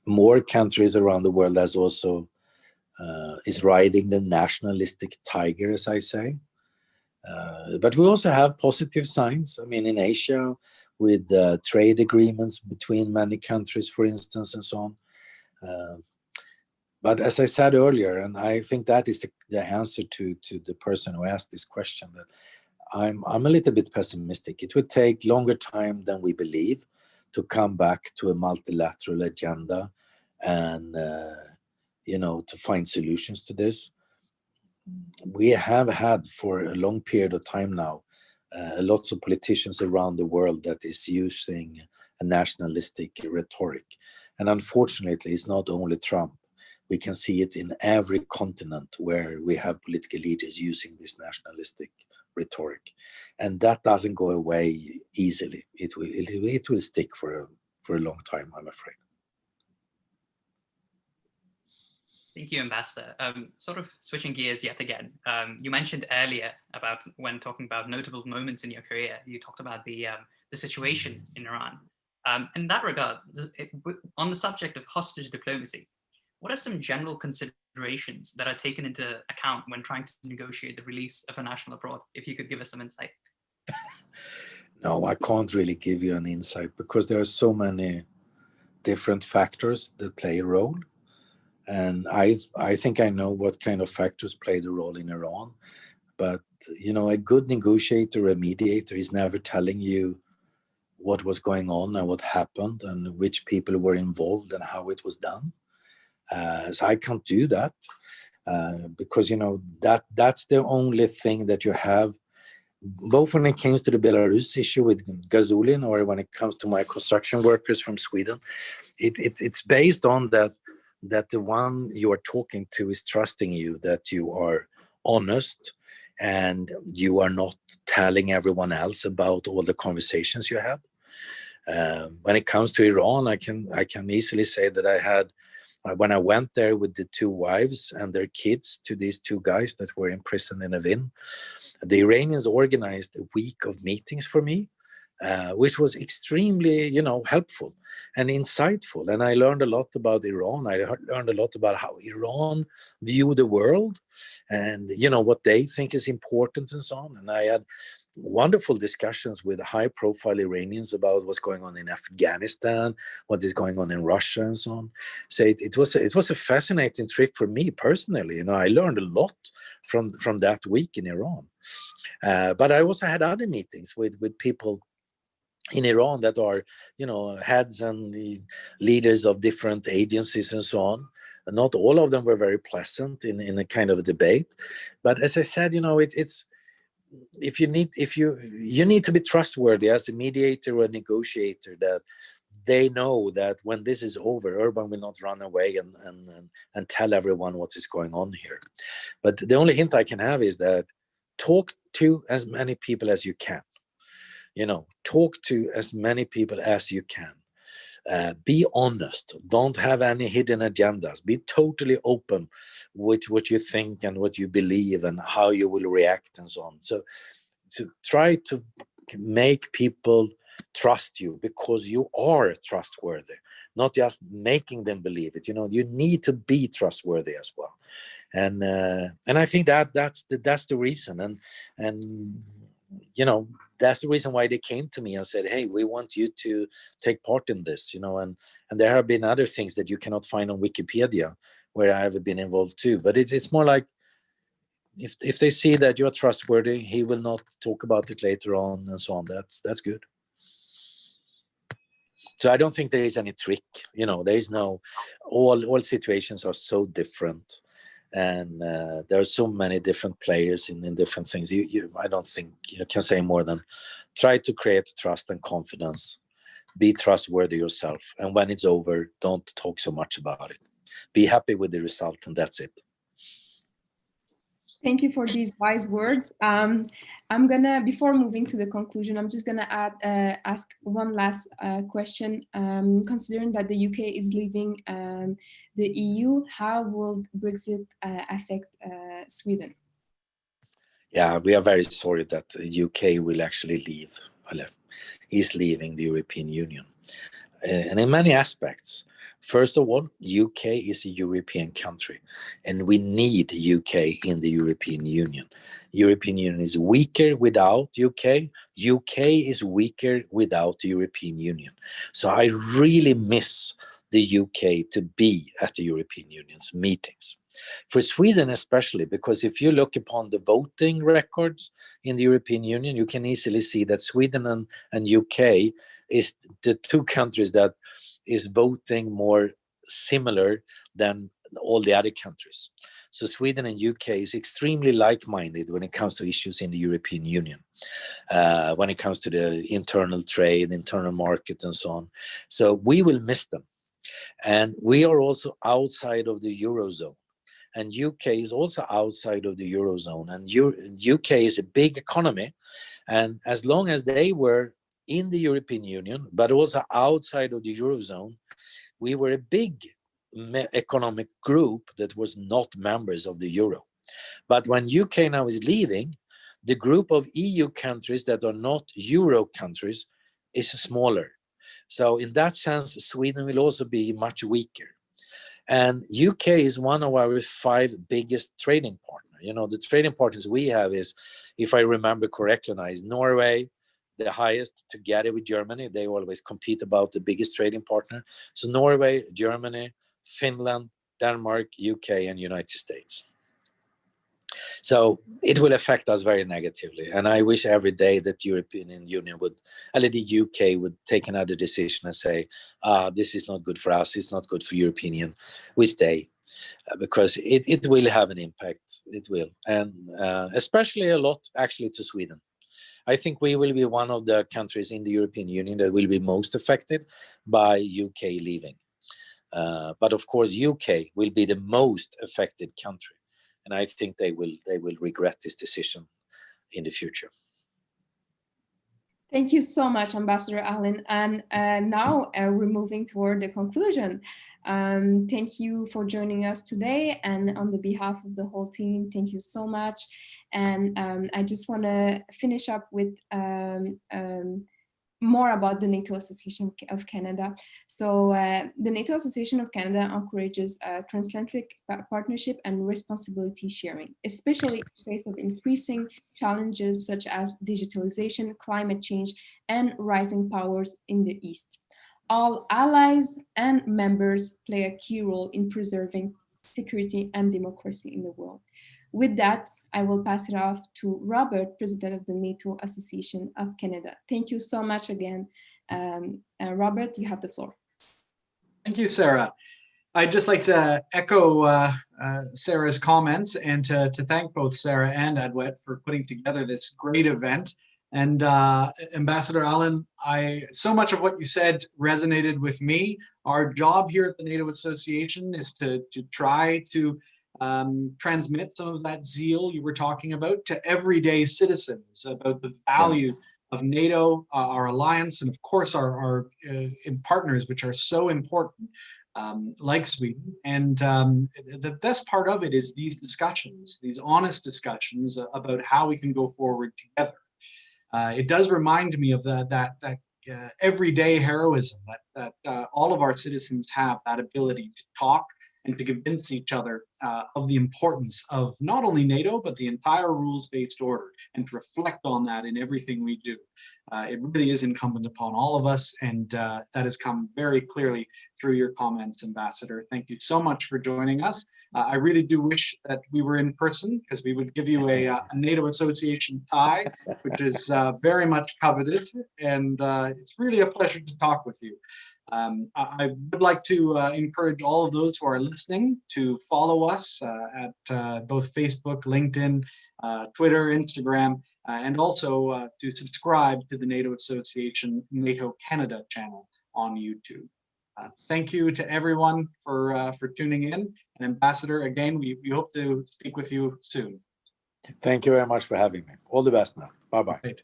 more countries around the world has also is riding the nationalistic tiger, as I say. But we also have positive signs. I mean, in Asia, with trade agreements between many countries, for instance, and so on. But as I said earlier, and I think that is the answer to the person who asked this question, that I'm a little bit pessimistic. It would take longer time than we believe to come back to a multilateral agenda and to find solutions to this. We have had for a long period of time now lots of politicians around the world that is using a nationalistic rhetoric. And unfortunately, it's not only Trump. We can see it in every continent where we have political leaders using this nationalistic rhetoric. And that doesn't go away easily. It will stick for a long time, I'm afraid. Thank you, Ambassador. Sort of switching gears yet again, you mentioned earlier about when talking about notable moments in your career, you talked about the situation in Iran. In that regard, on the subject of hostage diplomacy, what are some general considerations that are taken into account when trying to negotiate the release of a national abroad? If you could give us some insight. No, I can't really give you an insight because there are so many different factors that play a role. And I think I know what kind of factors play the role in Iran. But, you know, a good negotiator, a mediator is never telling you what was going on and what happened and which people were involved and how it was done. So I can't do that because, you know, that's the only thing that you have, both when it comes to the Belarus issue with Gazulin or when it comes to my construction workers from Sweden. It's based on that the one you are talking to is trusting you, that you are honest and you are not telling everyone else about all the conversations you had. When it comes to Iran, I can easily say that I had, when I went there with the two wives and their kids to these two guys that were imprisoned in Evin, the Iranians organized a week of meetings for me, which was extremely, you know, helpful and insightful. And I learned a lot about Iran. I learned a lot about how Iran view the world and, you know, what they think is important and so on. And I had wonderful discussions with high-profile Iranians about what's going on in Afghanistan, what is going on in Russia, and so on. So it was a fascinating trip for me personally. You know, I learned a lot from that week in Iran. But I also had other meetings with people in Iran that are, you know, heads and the leaders of different agencies and so on. And not all of them were very pleasant in a kind of a debate. But as I said, you know, it's you need to be trustworthy as a mediator or a negotiator, that they know that when this is over, Urban will not run away and tell everyone what is going on here. But the only hint I can have is that talk to as many people as you can. You know, talk to as many people as you can. Be honest. Don't have any hidden agendas. Be totally open with what you think and what you believe and how you will react and so on. So to try to make people trust you because you are trustworthy, not just making them believe it. You know, you need to be trustworthy as well. And I think that's the reason. And you know, that's the reason why they came to me and said, hey, we want you to take part in this, you know, and there have been other things that you cannot find on Wikipedia where I have been involved too. But it's more like, if they see that you're trustworthy, he will not talk about it later on and so on. That's good. So I don't think there is any trick, you know, there is no, all situations are so different. And there are so many different players in different things. I don't think you can say more than try to create trust and confidence. Be trustworthy yourself. And when it's over, don't talk so much about it. Be happy with the result, and that's it. Thank you for these wise words. I'm gonna, before moving to the conclusion, I'm just gonna ask one last question. Considering that the UK is leaving the EU, how will Brexit affect Sweden? Yeah, we are very sorry that the UK will actually leave. Is leaving the European Union, and in many aspects. First of all, UK is a European country, and we need UK in the European Union. European Union is weaker without UK. UK is weaker without the European Union. So I really miss the UK to be at the European Union's meetings. For Sweden especially, because if you look upon the voting records in the European Union, you can easily see that Sweden and UK is the two countries that is voting more similar than all the other countries. So Sweden and UK is extremely like-minded when it comes to issues in the European Union, when it comes to the internal trade, internal market, and so on. So we will miss them. And we are also outside of the Eurozone. And UK is also outside of the Eurozone. And UK is a big economy. And as long as they were in the European Union, but also outside of the Eurozone, we were a big economic group that was not members of the euro. But when UK now is leaving, the group of EU countries that are not euro countries is smaller. So in that sense, Sweden will also be much weaker. And UK is one of our 5 biggest trading partners. You know, the trading partners we have is, if I remember correctly now, is Norway, the highest, together with Germany. They always compete about the biggest trading partner. So Norway, Germany, Finland, Denmark, UK, and United States. So it will affect us very negatively. And I wish every day that the European Union would, or the UK would take another decision and say, this is not good for us, it's not good for European Union, we stay. Because it will have an impact, it will. And especially a lot actually to Sweden. I think we will be one of the countries in the European Union that will be most affected by UK leaving. But of course, UK will be the most affected country. And I think they will regret this decision in the future. Thank you so much, Ambassador Allen. And now we're moving toward the conclusion. Thank you for joining us today. And on the behalf of the whole team, thank you so much. And I just want to finish up with more about the NATO Association of Canada. So the NATO Association of Canada encourages transatlantic partnership and responsibility sharing, especially in the face of increasing challenges such as digitalization, climate change, and rising powers in the East. All allies and members play a key role in preserving security and democracy in the world. With that, I will pass it off to Robert, President of the NATO Association of Canada. Thank you so much again. Robert, you have the floor. Thank you, Sarah. I'd just like to echo Sarah's comments and to thank both Sarah and Adwet for putting together this great event. And Ambassador Allen, so much of what you said resonated with me. Our job here at the NATO Association is to try to transmit some of that zeal you were talking about to everyday citizens about the value of NATO, our alliance, and of course our partners, which are so important, like Sweden. And the best part of it is these discussions, these honest discussions about how we can go forward together. It does remind me of that everyday heroism that all of our citizens have, that ability to talk and to convince each other of the importance of not only NATO, but the entire rules-based order, and to reflect on that in everything we do. It really is incumbent upon all of us, and that has come very clearly through your comments, Ambassador. Thank you so much for joining us. I really do wish that we were in person, because we would give you a NATO Association tie, which is very much coveted, and it's really a pleasure to talk with you. I would like to encourage all of those who are listening to follow us at both Facebook, LinkedIn, Twitter, Instagram, and also to subscribe to the NATO Association NATO Canada channel on YouTube. Thank you to everyone for tuning in. And Ambassador, again, we hope to speak with you soon. Thank you very much for having me. All the best now. Bye-bye. Right.